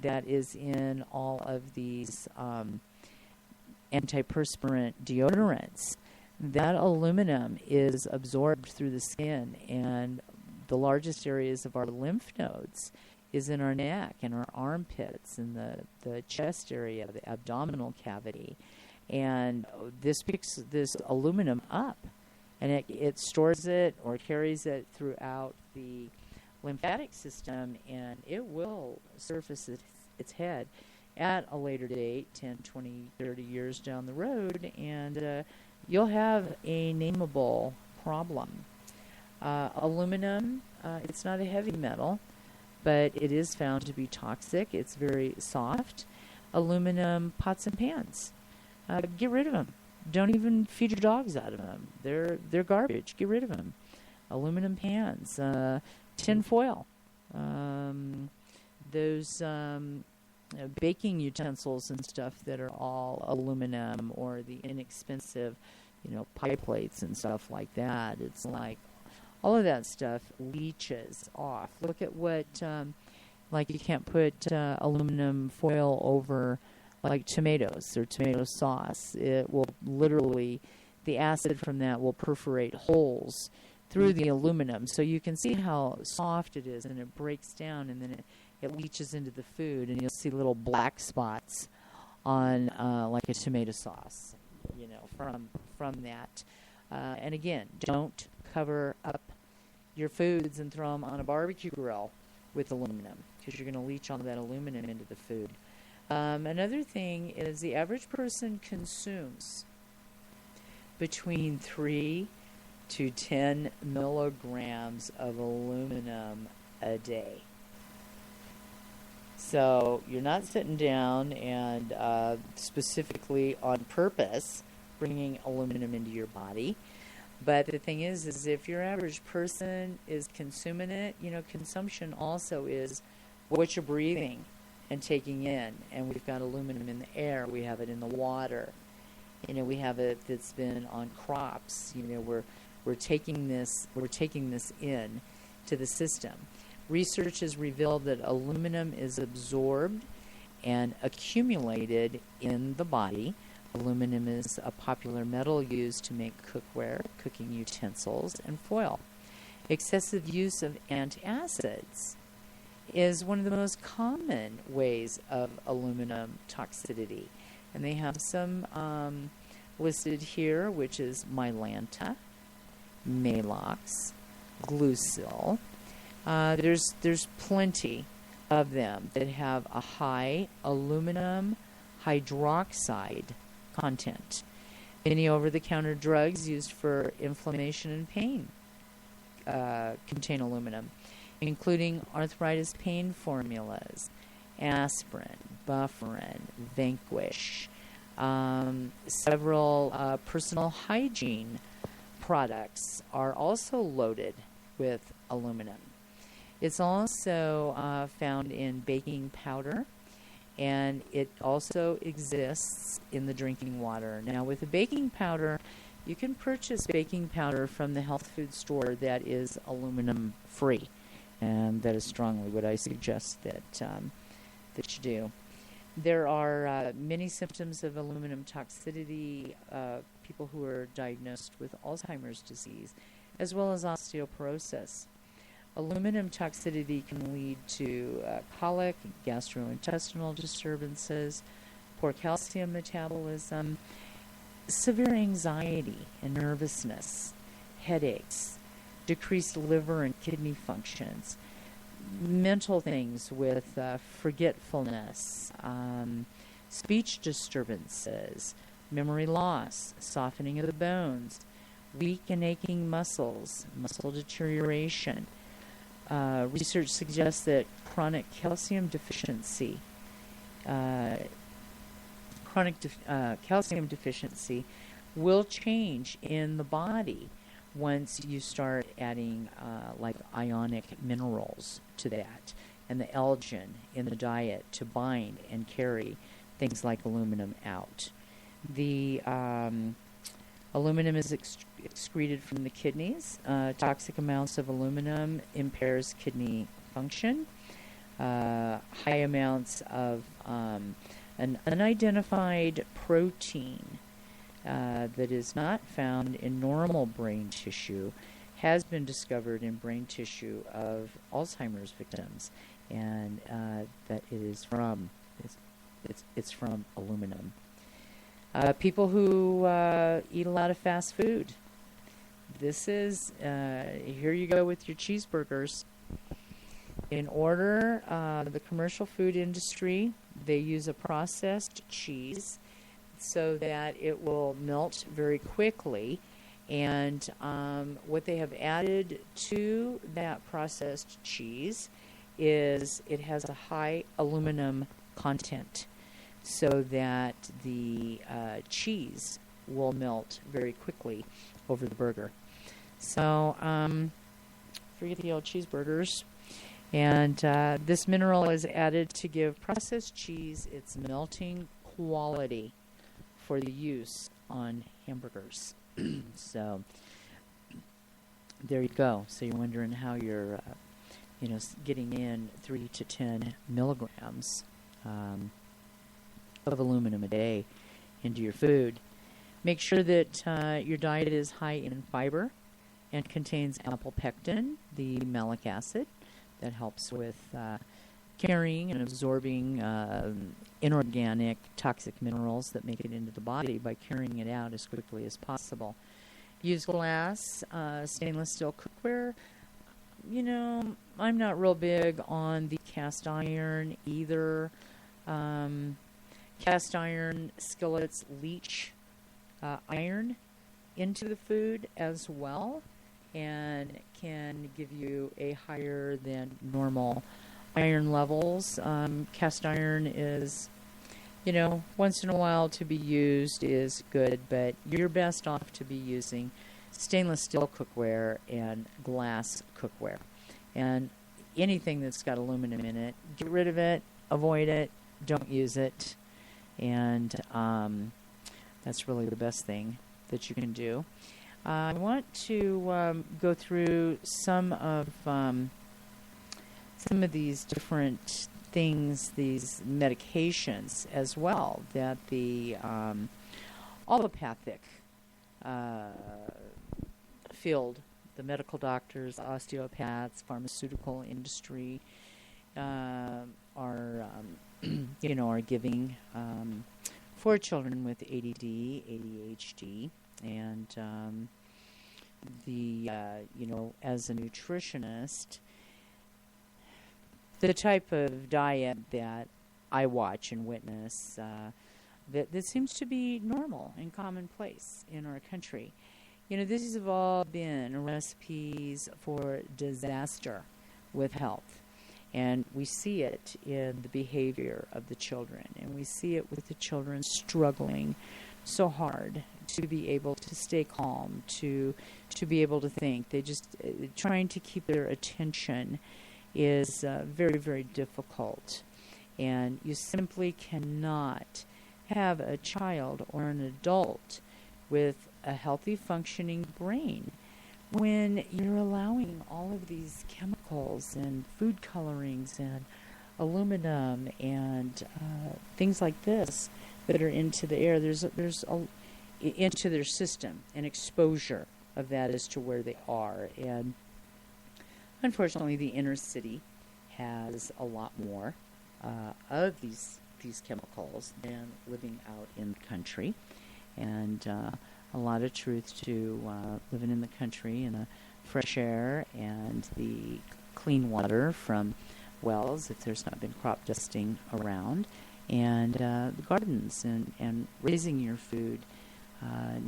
that is in all of these antiperspirant deodorants, that aluminum is absorbed through the skin, and the largest areas of our lymph nodes is in our neck and our armpits and the chest area, the abdominal cavity. And this picks this aluminum up, and it stores it or carries it throughout the lymphatic system, and it will surface its head at a later date, 10, 20, 30 years down the road, and you'll have a nameable problem. Aluminum, it's not a heavy metal, but it is found to be toxic. It's very soft. Aluminum pots and pans, get rid of them. Don't even feed your dogs out of them. They're garbage. Get rid of them. Aluminum pans, tin foil, those baking utensils and stuff that are all aluminum, or the inexpensive, pie plates and stuff like that. It's like all of that stuff leaches off. Look at what, like you can't put aluminum foil over like tomatoes or tomato sauce. It will literally, the acid from that will perforate holes through the aluminum. So you can see how soft it is, and it breaks down, and then it leaches into the food, and you'll see little black spots on like a tomato sauce, from that. And again, don't cover up your foods and throw them on a barbecue grill with aluminum, because you're going to leach all that aluminum into the food. Another thing is the average person consumes between 3 to 10 milligrams of aluminum a day. So you're not sitting down and specifically on purpose bringing aluminum into your body. But the thing is if your average person is consuming it, consumption also is what you're breathing and taking in. And we've got aluminum in the air. We have it in the water. We have it that's been on crops. We're taking this in to the system. Research has revealed that aluminum is absorbed and accumulated in the body. Aluminum is a popular metal used to make cookware, cooking utensils, and foil. Excessive use of antacids is one of the most common ways of aluminum toxicity. And they have some listed here, which is Mylanta, Maalox, Glucil. There's plenty of them that have a high aluminum hydroxide content. Many over-the-counter drugs used for inflammation and pain contain aluminum, including arthritis pain formulas, aspirin, Bufferin, Vanquish. Several personal hygiene products are also loaded with aluminum. It's also found in baking powder, and it also exists in the drinking water. Now, with the baking powder, you can purchase baking powder from the health food store that is aluminum free, and that is strongly what I suggest that you do. There are many symptoms of aluminum toxicity, people who are diagnosed with Alzheimer's disease, as well as osteoporosis. Aluminum toxicity can lead to colic, gastrointestinal disturbances, poor calcium metabolism, severe anxiety and nervousness, headaches, decreased liver and kidney functions, mental things with forgetfulness, speech disturbances, memory loss, softening of the bones, weak and aching muscles, muscle deterioration. Research suggests that chronic calcium deficiency will change in the body once you start adding like ionic minerals to that, and the elgin in the diet to bind and carry things like aluminum out. The aluminum is excreted from the kidneys. Toxic amounts of aluminum impairs kidney function. high amounts of an unidentified protein that is not found in normal brain tissue has been discovered in brain tissue of Alzheimer's victims, and that it is from it's from aluminum. People who eat a lot of fast food. This is here you go with your cheeseburgers. In order, the commercial food industry, they use a processed cheese so that it will melt very quickly. And what they have added to that processed cheese is it has a high aluminum content so that the cheese will melt very quickly over the burger. So forget the old cheeseburgers. And this mineral is added to give processed cheese its melting quality for the use on hamburgers. So there you go. So you're wondering how you're, getting in 3 to 10 milligrams of aluminum a day into your food. Make sure that your diet is high in fiber and contains ample pectin, the malic acid, that helps with carrying and absorbing inorganic toxic minerals that make it into the body by carrying it out as quickly as possible. Use glass, stainless steel cookware. I'm not real big on the cast iron either. Cast iron skillets leach iron into the food as well, and can give you a higher than normal iron levels. Cast iron is, once in a while to be used is good, but you're best off to be using stainless steel cookware and glass cookware. And anything that's got aluminum in it, get rid of it, avoid it, don't use it. And that's really the best thing that you can do. I want to go through some of these different things, these medications as well, that the allopathic field, the medical doctors, osteopaths, pharmaceutical industry are giving for children with ADD, ADHD, and as a nutritionist, the type of diet that I watch and witness that seems to be normal and commonplace in our country. These have all been recipes for disaster with health. And we see it in the behavior of the children. And we see it with the children struggling so hard to be able to stay calm, to be able to think. They just, trying to keep their attention is very, very difficult. And you simply cannot have a child or an adult with a healthy functioning brain when you're allowing all of these chemicals and food colorings and aluminum and things like this that are into the air. There's into their system, and exposure of that as to where they are. And unfortunately, the inner city has a lot more of these chemicals than living out in the country. And a lot of truth to living in the country and the fresh air and the clean water from wells, if there's not been crop dusting around, and the gardens and raising your food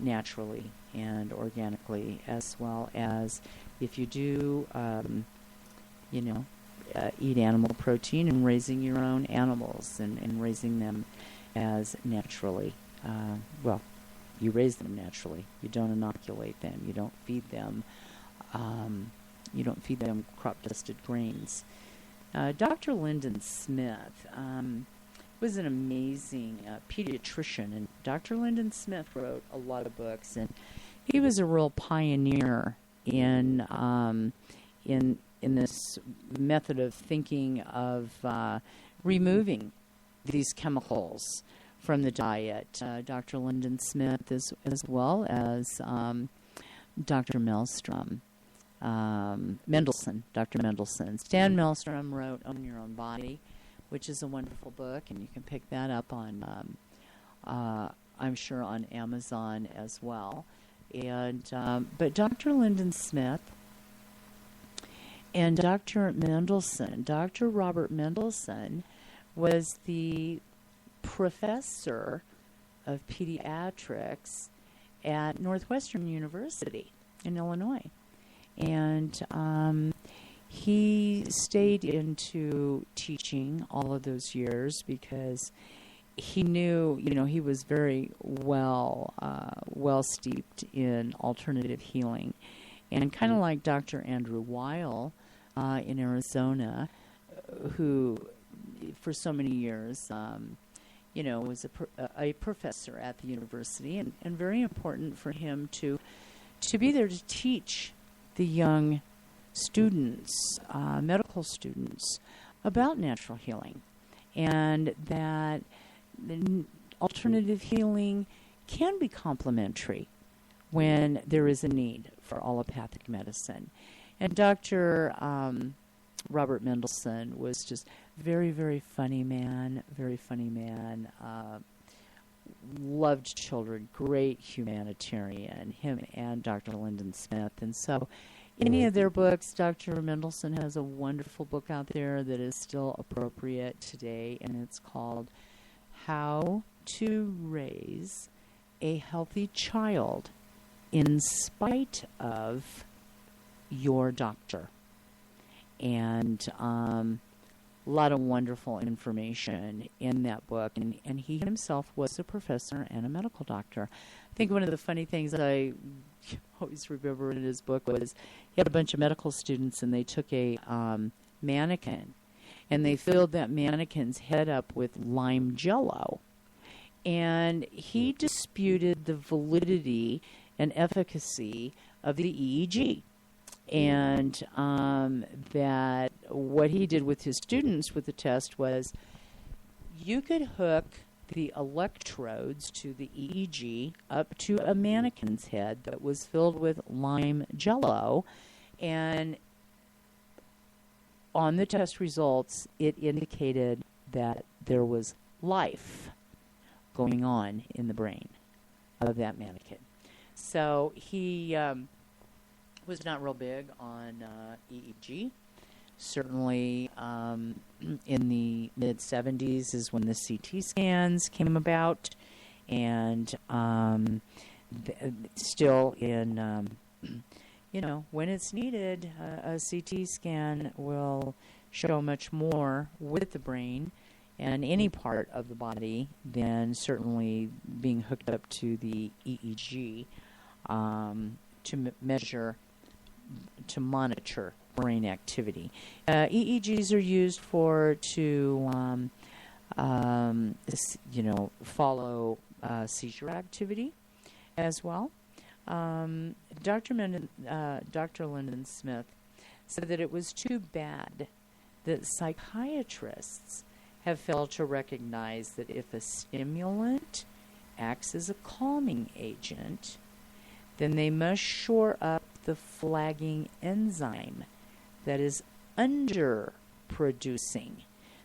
naturally and organically, as well as if you do, eat animal protein and raising your own animals and raising them as naturally. You raise them naturally. You don't inoculate them. You don't feed them. Crop dusted grains. Dr. Lyndon Smith was an amazing pediatrician, and Dr. Lyndon Smith wrote a lot of books, and he was a real pioneer in in this method of thinking of removing these chemicals from the diet. Dr. Lyndon Smith as well as Dr. Maelstrom. Dr. Mendelsohn. Stan Maelstrom wrote Own Your Own Body, which is a wonderful book, and you can pick that up on, I'm sure, on Amazon as well. And but Dr. Lyndon Smith and Dr. Mendelsohn, Dr. Robert Mendelsohn, was the professor of pediatrics at Northwestern University in Illinois. And he stayed into teaching all of those years because he knew, he was very well steeped in alternative healing. And kind of like Dr. Andrew Weil in Arizona, who for so many years, was a professor at the university, and very important for him to be there to teach the young students, medical students, about natural healing, and that alternative healing can be complementary when there is a need for allopathic medicine. And Dr. Robert Mendelsohn was just very, very funny man, loved children, great humanitarian, him and Dr. Lyndon Smith. And so any of their books, Dr. Mendelsohn has a wonderful book out there that is still appropriate today, and it's called How to Raise a Healthy Child in Spite of Your Doctor. And a lot of wonderful information in that book. And he himself was a professor and a medical doctor. I think one of the funny things I always remember in his book was he had a bunch of medical students, and they took a mannequin, and they filled that mannequin's head up with lime jello. And he disputed the validity and efficacy of the EEG. And that what he did with his students with the test was you could hook the electrodes to the EEG up to a mannequin's head that was filled with lime jello, and on the test results it indicated that there was life going on in the brain of that mannequin. So he was not real big on EEG. Certainly in the mid-'70s is when the CT scans came about, and still in, when it's needed, a CT scan will show much more with the brain and any part of the body than certainly being hooked up to the EEG to measure, to monitor brain activity. EEGs are used to follow seizure activity as well. Dr. Lyndon Smith said that it was too bad that psychiatrists have failed to recognize that if a stimulant acts as a calming agent, then they must shore up the flagging enzyme that is underproducing.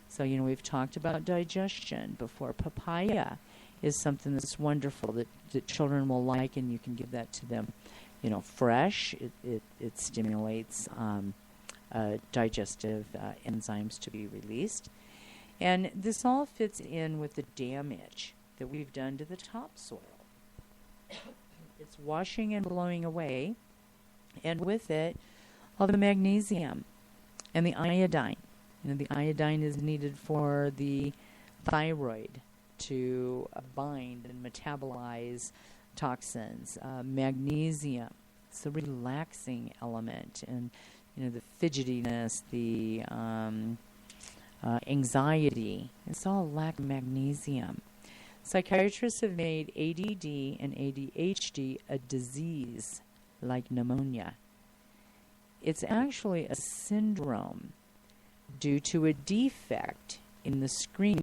So, we've talked about digestion before. Papaya is something that's wonderful that children will like, and you can give that to them, fresh. It stimulates digestive enzymes to be released. And this all fits in with the damage that we've done to the topsoil. It's washing and blowing away, and with it, all the magnesium and the iodine. The iodine is needed for the thyroid to bind and metabolize toxins. Magnesium, it's a relaxing element, and the fidgetiness, the anxiety, it's all lack of magnesium. Psychiatrists have made ADD and ADHD a disease like pneumonia. it's actually a syndrome due to a defect in the screening